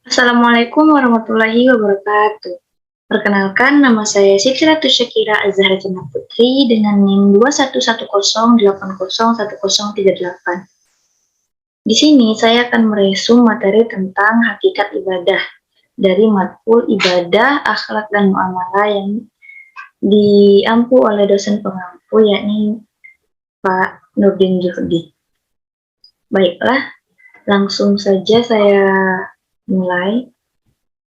Assalamualaikum warahmatullahi wabarakatuh. Perkenalkan, nama saya Siti Ratu Syakira Azhara Jannah Putri dengan NIM 2110801038. Di sini saya akan meresum materi tentang hakikat ibadah dari matkul ibadah, akhlak, dan muamalah yang diampu oleh dosen pengampu yakni Pak Nurdin Juhdi. Baiklah, langsung saja saya mulai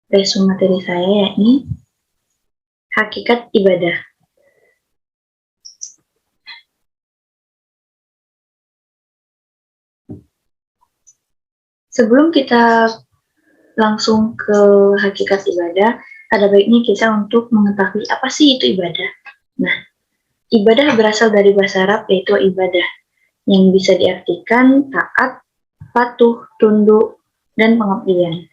resum materi saya yakni hakikat ibadah. Sebelum kita langsung ke hakikat ibadah, ada baiknya kita untuk mengetahui apa sih itu ibadah. Nah, ibadah berasal dari bahasa Arab yaitu ibadah, yang bisa diartikan taat, patuh, tunduk, dan pengabdian.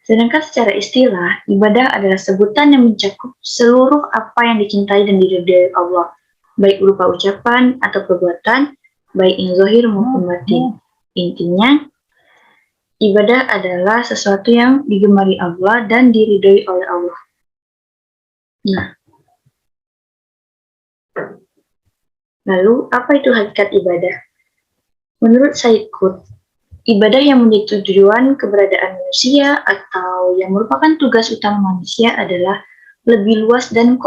Sedangkan secara istilah, ibadah adalah sebutan yang mencakup seluruh apa yang dicintai dan diridhai Allah, baik berupa ucapan atau perbuatan, baik yang zahir maupun batin. Intinya, ibadah adalah sesuatu yang digemari Allah dan diridhoi oleh Allah. Nah, lalu apa itu hakikat ibadah? Menurut Said Qutb, ibadah yang menjadi tujuan keberadaan manusia atau yang merupakan tugas utama manusia adalah lebih luas dan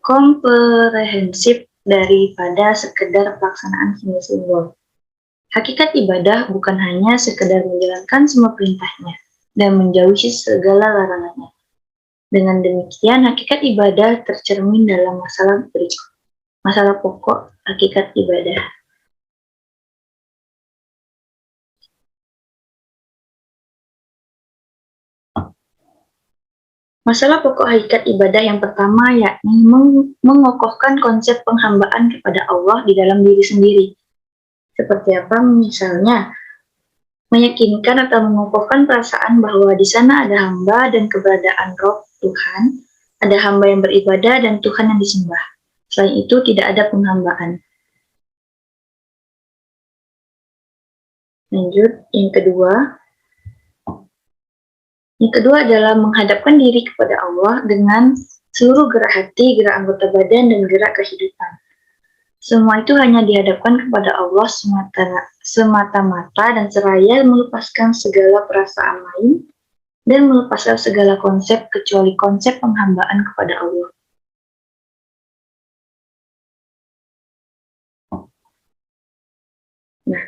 komprehensif daripada sekedar pelaksanaan simbol-simbol. Hakikat ibadah bukan hanya sekedar menjalankan semua perintahnya dan menjauhi segala larangannya. Dengan demikian, hakikat ibadah tercermin dalam masalah berikut. Masalah pokok hakikat ibadah. Masalah pokok hakikat ibadah yang pertama yakni mengokohkan konsep penghambaan kepada Allah di dalam diri sendiri. Seperti apa? Misalnya, meyakinkan atau mengokohkan perasaan bahwa di sana ada hamba dan keberadaan Rob Tuhan, ada hamba yang beribadah dan Tuhan yang disembah. Selain itu tidak ada penghambaan. Lanjut, yang kedua adalah menghadapkan diri kepada Allah dengan seluruh gerak hati, gerak anggota badan, dan gerak kehidupan. Semua itu hanya dihadapkan kepada Allah semata-mata dan seraya melepaskan segala perasaan lain dan melepaskan segala konsep kecuali konsep penghambaan kepada Allah. Nah,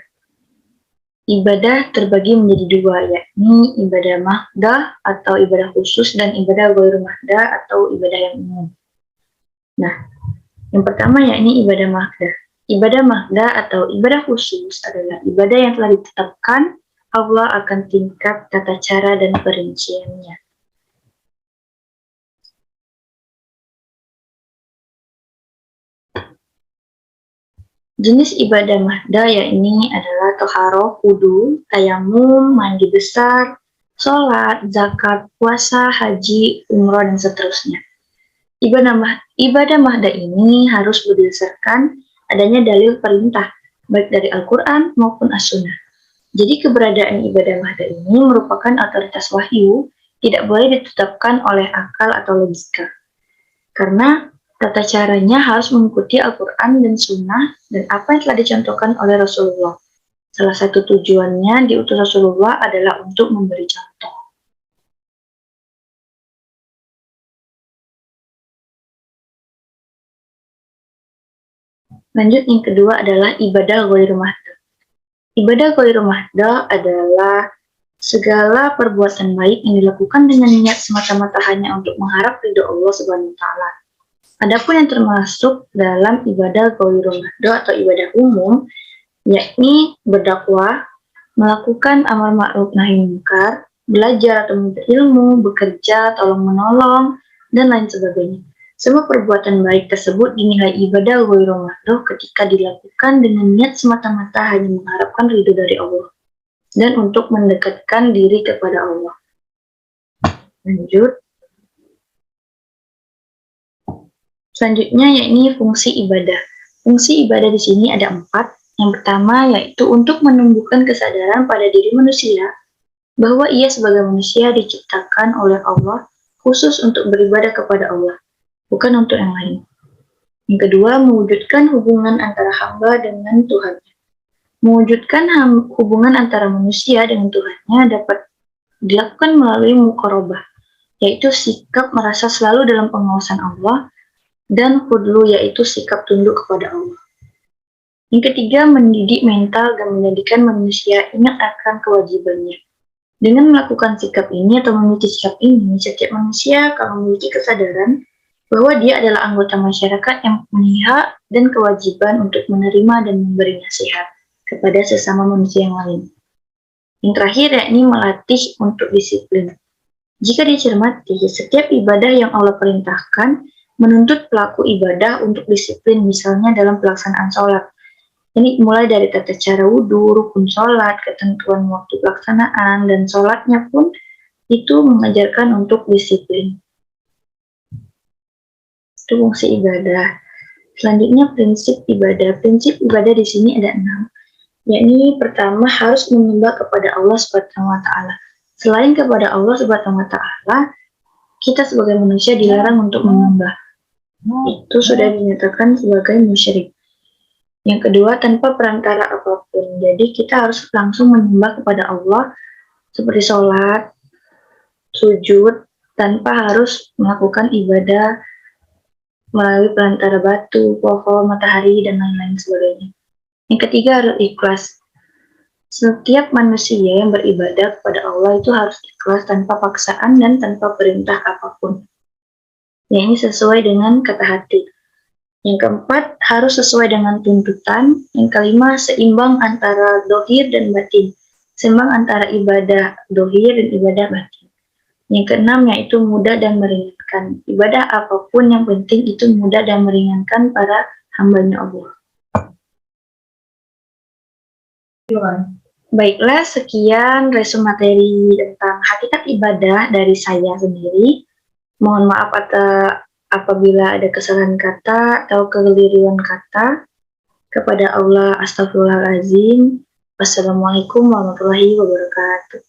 ibadah terbagi menjadi dua, yakni ibadah mahdah atau ibadah khusus dan ibadah ghairu mahdah atau ibadah yang umum. Nah, yang pertama yakni ibadah mahdah. Ibadah mahdah atau ibadah khusus adalah ibadah yang telah ditetapkan Allah akan tingkat, tata cara, dan perinciannya. Jenis ibadah mahdah yakni adalah toharoh, wudu, tayamum, mandi besar, sholat, zakat, puasa, haji, umroh, dan seterusnya. Ibadah mahdah ini harus berdasarkan adanya dalil perintah, baik dari Al-Quran maupun As-Sunnah. Jadi keberadaan ibadah mahdah ini merupakan otoritas wahyu, tidak boleh ditetapkan oleh akal atau logika. Karena tata caranya harus mengikuti Al-Quran dan Sunnah dan apa yang telah dicontohkan oleh Rasulullah. Salah satu tujuannya diutus Rasulullah adalah untuk memberi contoh. Lanjut, yang kedua adalah ibadah ghairu mahdah. Ibadah ghairu mahdah adalah segala perbuatan baik yang dilakukan dengan niat semata-mata hanya untuk mengharap ridho Allah Subhanahu wa taala. Adapun yang termasuk dalam ibadah ghairu mahdah atau ibadah umum, yakni berdakwah, melakukan amar ma'ruf nahi munkar, belajar atau menuntut ilmu, bekerja, tolong menolong, dan lain sebagainya. Semua perbuatan baik tersebut dinilai ibadah ghairu mahdah ketika dilakukan dengan niat semata-mata hanya mengharapkan ridho dari Allah dan untuk mendekatkan diri kepada Allah. Lanjut. Selanjutnya yakni fungsi ibadah. Fungsi ibadah di sini ada 4. Yang pertama yaitu untuk menumbuhkan kesadaran pada diri manusia bahwa ia sebagai manusia diciptakan oleh Allah khusus untuk beribadah kepada Allah, bukan untuk yang lain. Yang kedua, mewujudkan hubungan antara hamba dengan Tuhan. Mewujudkan hubungan antara manusia dengan Tuhannya dapat dilakukan melalui muqarabah, yaitu sikap merasa selalu dalam pengawasan Allah, dan hudlu, yaitu sikap tunduk kepada Allah. Yang ketiga, mendidik mental dan menjadikan manusia ingat akan kewajibannya. Dengan melakukan sikap ini atau memiliki sikap ini, setiap manusia akan memiliki kesadaran bahwa dia adalah anggota masyarakat yang punya hak dan kewajiban untuk menerima dan memberi nasihat kepada sesama manusia yang lain. Yang terakhir yakni melatih untuk disiplin. Jika dicermati, setiap ibadah yang Allah perintahkan menuntut pelaku ibadah untuk disiplin, misalnya dalam pelaksanaan sholat. Ini mulai dari tata cara wudhu, rukun sholat, ketentuan waktu pelaksanaan, dan sholatnya pun itu mengajarkan untuk disiplin. Itu fungsi ibadah. Selanjutnya prinsip ibadah. Prinsip ibadah di sini ada 6. Yakni pertama harus menyembah kepada Allah Subhanahu wa taala. Selain kepada Allah Subhanahu wa taala, kita sebagai manusia dilarang untuk menyembah. Itu sudah dinyatakan sebagai musyrik. Yang kedua, tanpa perantara apapun. Jadi kita harus langsung menyembah kepada Allah seperti sholat, sujud, tanpa harus melakukan ibadah melalui perantara batu, pohon, matahari, dan lain-lain sebagainya. Yang ketiga, harus ikhlas. Setiap manusia yang beribadah kepada Allah itu harus ikhlas tanpa paksaan dan tanpa perintah apapun. Yang ini sesuai dengan kata hati. Yang keempat, harus sesuai dengan tuntutan. Yang kelima, seimbang antara dohir dan batin. Seimbang antara ibadah dohir dan ibadah batin. Yang keenam, yaitu mudah dan meringankan. Ibadah apapun yang penting itu mudah dan meringankan para hambanya Allah. Baiklah, sekian resume materi tentang hakikat ibadah dari saya sendiri. Mohon maaf apabila ada kesalahan kata atau kekeliruan kata. Kepada Allah, astagfirullahaladzim. Wassalamualaikum warahmatullahi wabarakatuh.